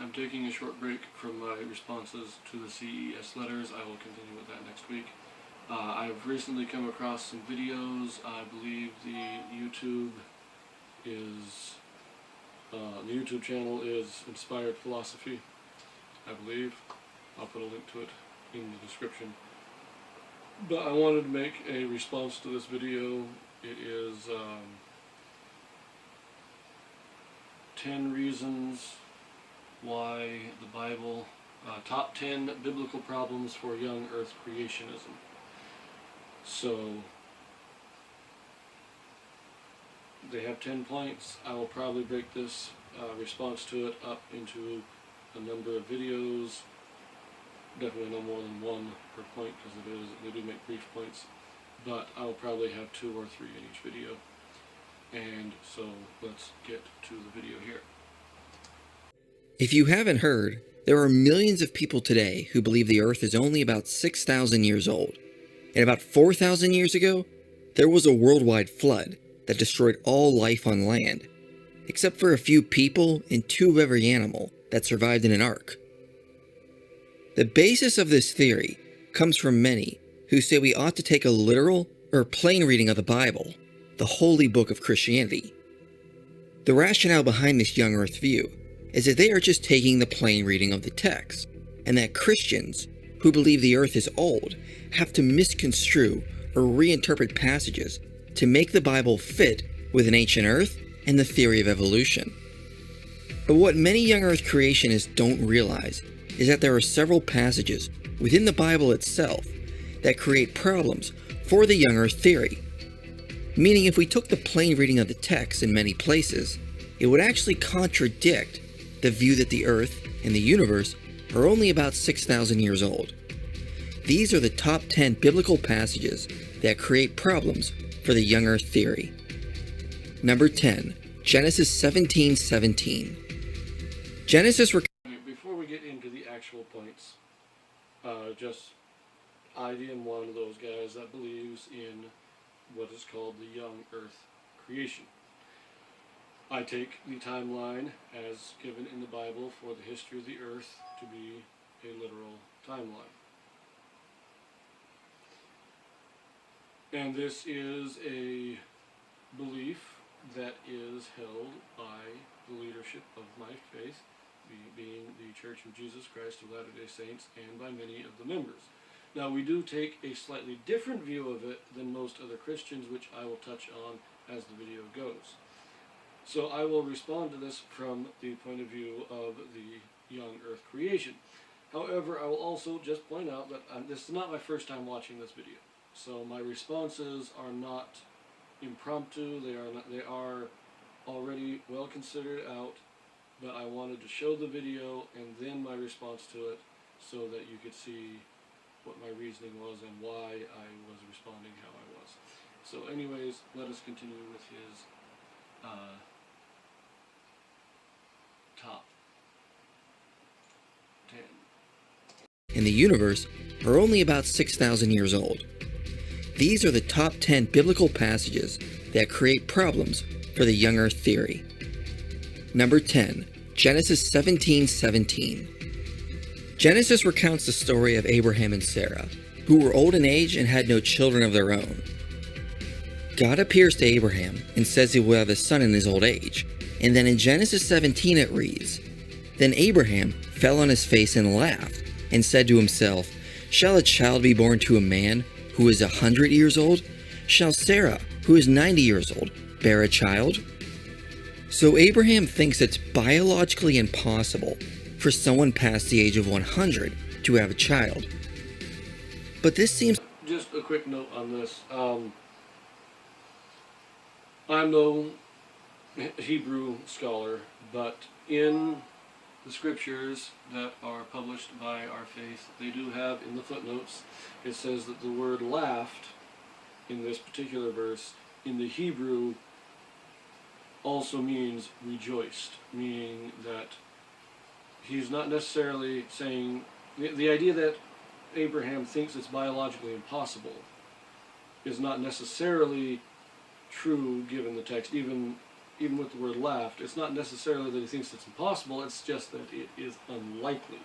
I'm taking a short break from my responses to the CES letters. I will continue with that next week. I've recently come across some videos. I believe the YouTube channel is Inspired Philosophy, I believe. I'll put a link to it in the description. But I wanted to make a response to this video. It is 10 reasons why the Bible, top 10 biblical problems for Young Earth Creationism. So, they have 10 points. I will probably break this response to it up into a number of videos. Definitely no more than one per point, because they do make brief points. But I'll probably have 2 or 3 in each video. And so let's get to the video here. If you haven't heard, there are millions of people today who believe the Earth is only about 6,000 years old. And about 4,000 years ago, there was a worldwide flood that destroyed all life on land, except for a few people and 2 of every animal that survived in an ark. The basis of this theory comes from many who say we ought to take a literal or plain reading of the Bible, the holy book of Christianity. The rationale behind this young earth view is that they are just taking the plain reading of the text, and that Christians who believe the earth is old have to misconstrue or reinterpret passages to make the Bible fit with an ancient earth and the theory of evolution. But what many young earth creationists don't realize is that there are several passages within the Bible itself that create problems for the young earth theory. Meaning, if we took the plain reading of the text in many places, it would actually contradict the view that the earth and the universe are only about 6,000 years old. These are the top 10 biblical passages that create problems for the young earth theory. Number 10, Genesis 17:17. Genesis Before we get into the actual points, I am one of those guys that believes in what is called the young earth creation. I take the timeline as given in the Bible for the history of the earth to be a literal timeline. And this is a belief that is held by the leadership of my faith, being the Church of Jesus Christ of Latter-day Saints, and by many of the members. Now, we do take a slightly different view of it than most other Christians, which I will touch on as the video goes. So I will respond to this from the point of view of the young earth creation. However, I will also just point out that this is not my first time watching this video. So my responses are not impromptu, they are already well considered out, but I wanted to show the video and then my response to it so that you could see what my reasoning was and why I was responding how I was. So anyways, let us continue with his top 10. in the universe are only about 6,000 years old. These are the top 10 biblical passages that create problems for the young earth theory. Number 10, Genesis 17:17. Genesis recounts the story of Abraham and Sarah, who were old in age and had no children of their own. God appears to Abraham and says he will have a son in his old age, and then in Genesis 17 it reads, "Then Abraham fell on his face and laughed, and said to himself, 'Shall a child be born to a man who is 100 years old? Shall Sarah, who is 90 years old, bear a child?' So Abraham thinks it's biologically impossible for someone past the age of 100 to have a child. But this seems... Just a quick note on this. I'm no Hebrew scholar, but in the scriptures that are published by our faith, they do have in the footnotes, it says that the word laughed in this particular verse in the Hebrew also means rejoiced, meaning that he's not necessarily saying, the idea that Abraham thinks it's biologically impossible is not necessarily true given the text, even even with the word laughed, it's not necessarily that he thinks it's impossible, it's just that it is unlikely.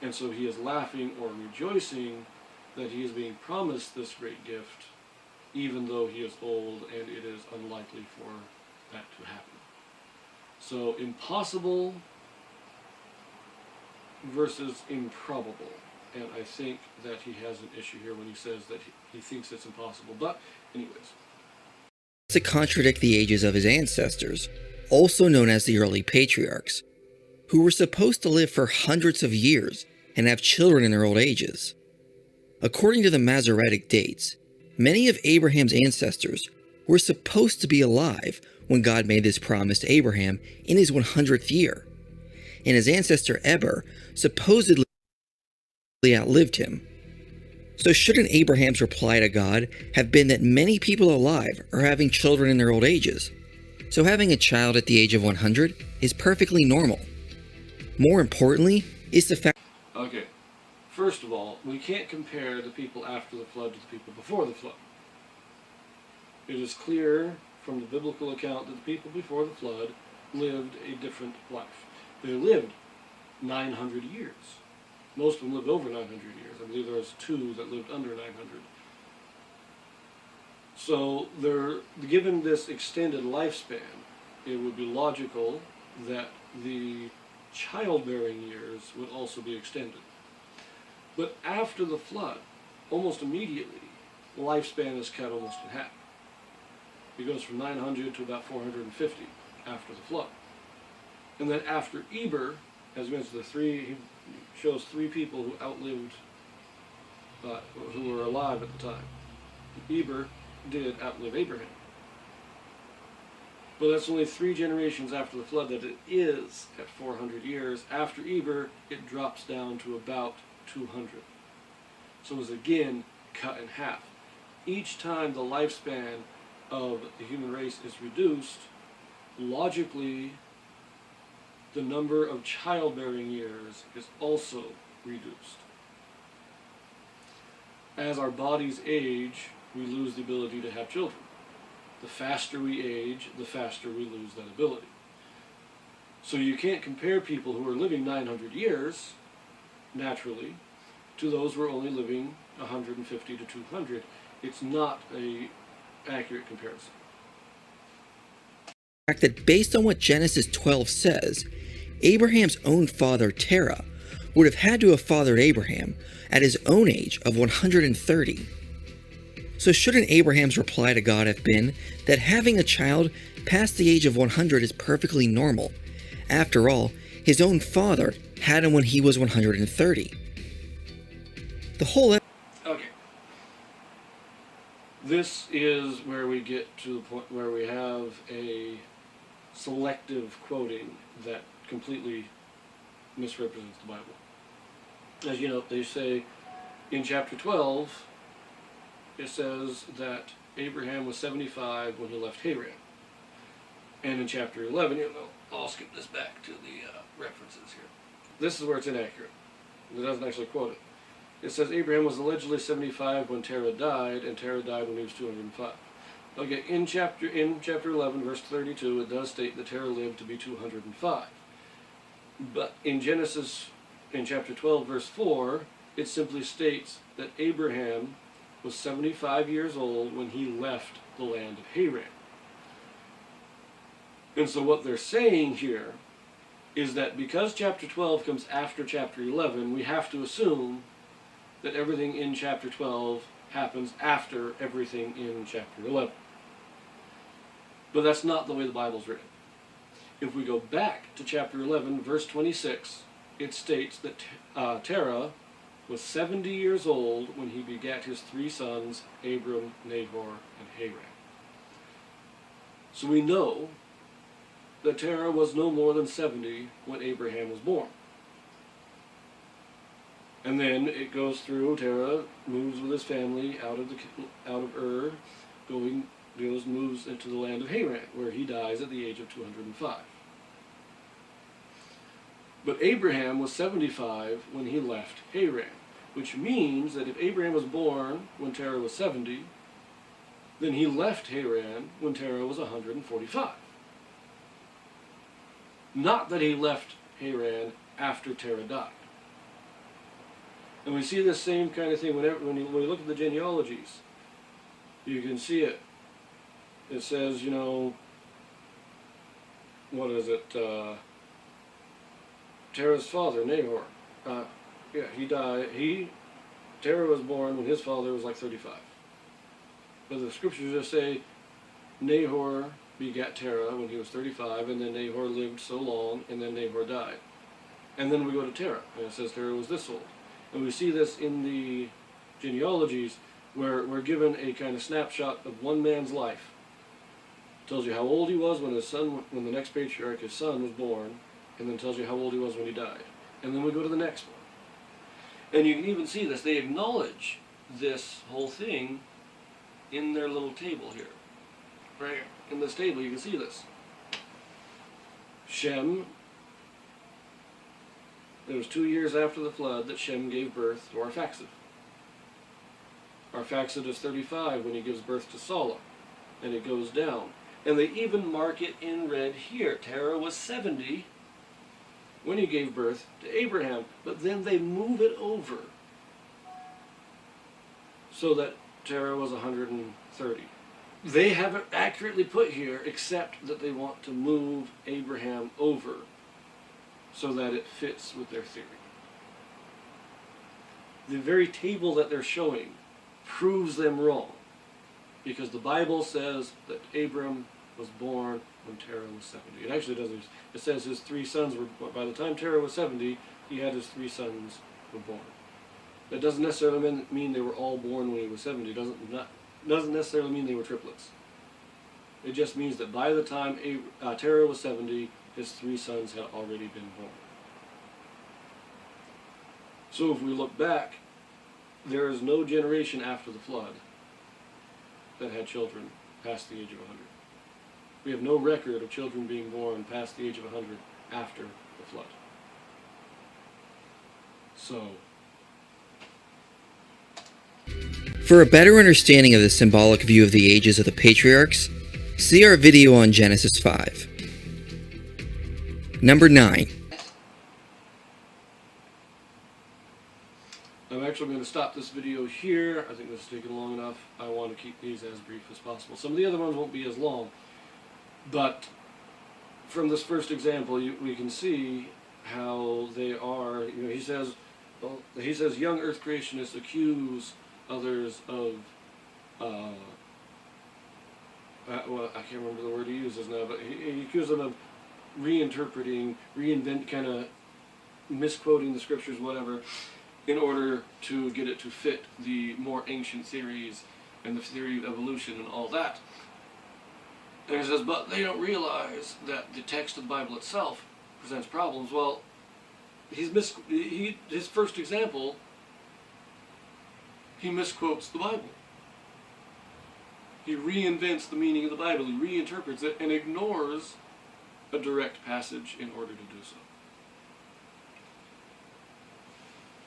And so he is laughing or rejoicing that he is being promised this great gift, even though he is old and it is unlikely for that to happen. So impossible versus improbable. And I think that he has an issue here when he says that he thinks it's impossible. But anyways. To contradict the ages of his ancestors, also known as the early patriarchs, who were supposed to live for hundreds of years and have children in their old ages. According to the Masoretic dates, many of Abraham's ancestors were supposed to be alive when God made this promise to Abraham in his 100th year, and his ancestor Eber supposedly outlived him. So shouldn't Abraham's reply to God have been that many people alive are having children in their old ages? So having a child at the age of 100 is perfectly normal. More importantly is the fact... Okay, first of all, we can't compare the people after the flood to the people before the flood. It is clear from the biblical account that the people before the flood lived a different life. They lived 900 years. Most of them lived over 900 years. I believe there was 2 that lived under 900. So they're given this extended lifespan, it would be logical that the childbearing years would also be extended. But after the flood, almost immediately, lifespan is cut almost in half. It goes from 900 to about 450 after the flood. And then after Eber, as mentioned, he shows 3 people who outlived, who were alive at the time. Eber did outlive Abraham. But that's only 3 generations after the flood that it is at 400 years. After Eber, it drops down to about 200. So it's again cut in half. Each time the lifespan of the human race is reduced, logically, the number of childbearing years is also reduced. As our bodies age, we lose the ability to have children. The faster we age, the faster we lose that ability. So you can't compare people who are living 900 years, naturally, to those who are only living 150 to 200. It's not an accurate comparison. The fact that based on what Genesis 12 says, Abraham's own father Terah would have had to have fathered Abraham at his own age of 130. So shouldn't Abraham's reply to God have been that having a child past the age of 100 is perfectly normal? After all, his own father had him when he was 130. The whole... Okay. This is where we get to the point where we have a selective quoting that completely misrepresents the Bible. As you know, they say in chapter 12, it says that Abraham was 75 when he left Haran. And in chapter 11, I'll skip this back to the references here. This is where it's inaccurate. It doesn't actually quote it. It says Abraham was allegedly 75 when Terah died, and Terah died when he was 205. Okay, in chapter 11, verse 32, it does state that Terah lived to be 205. But in Genesis, in chapter 12, verse 4, it simply states that Abraham was 75 years old when he left the land of Haran. And so what they're saying here is that because chapter 12 comes after chapter 11, we have to assume that everything in chapter 12 happens after everything in chapter 11. But that's not the way the Bible's written. If we go back to chapter 11, verse 26, it states that Terah was 70 years old when he begat his 3 sons, Abram, Nahor, and Haran. So we know that Terah was no more than 70 when Abraham was born. And then it goes through, Terah moves with his family out of Ur, moves into the land of Haran, where he dies at the age of 205. But Abraham was 75 when he left Haran, which means that if Abraham was born when Terah was 70, then he left Haran when Terah was 145. Not that he left Haran after Terah died. And we see this same kind of thing when you look at the genealogies. You can see it. It says, you know, what is it? Terah's father, Nahor. He died. Terah was born when his father was like 35. But the scriptures just say Nahor begat Terah when he was 35, and then Nahor lived so long, and then Nahor died. And then we go to Terah, and it says Terah was this old. And we see this in the genealogies, where we're given a kind of snapshot of one man's life. It tells you how old he was when when the next patriarch, his son, was born, and then tells you how old he was when he died. And then we go to the next one. And you can even see this. They acknowledge this whole thing in their little table here. Right in this table, you can see this. Shem, it was 2 years after the flood that Shem gave birth to Arphaxad. Arphaxad is 35 when he gives birth to Salah, and it goes down. And they even mark it in red here. Terah was 70 when he gave birth to Abraham, but then they move it over so that Terah was 130. They have it accurately put here, except that they want to move Abraham over so that it fits with their theory. The very table that they're showing proves them wrong, because the Bible says that Abram was born when Terah was 70. It actually doesn't. It says his 3 sons were, by the time Terah was 70, he had his 3 sons were born. That doesn't necessarily mean they were all born when he was 70. It doesn't necessarily mean they were triplets. It just means that by the time Terah was 70, his 3 sons had already been born. So if we look back, there is no generation after the flood that had children past the age of 100. We have no record of children being born past the age of 100 after the flood. So, For a better understanding of the symbolic view of the ages of the patriarchs, see our video on Genesis 5. Number 9. I'm actually going to stop this video here. I think this is taking long enough. I want to keep these as brief as possible. Some of the other ones won't be as long. But from this first example, we can see how they are. You know, he says, young Earth creationists accuse others of, well, I can't remember the word he uses now, but he accuses them of kind of misquoting the scriptures, whatever, in order to get it to fit the more ancient theories and the theory of evolution and all that. And he says, but they don't realize that the text of the Bible itself presents problems. Well, his first example, he misquotes the Bible. He reinvents the meaning of the Bible. He reinterprets it and ignores a direct passage in order to do so.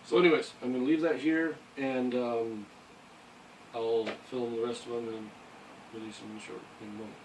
So anyways, I'm going to leave that here, and I'll film the rest of them and release them in a moment.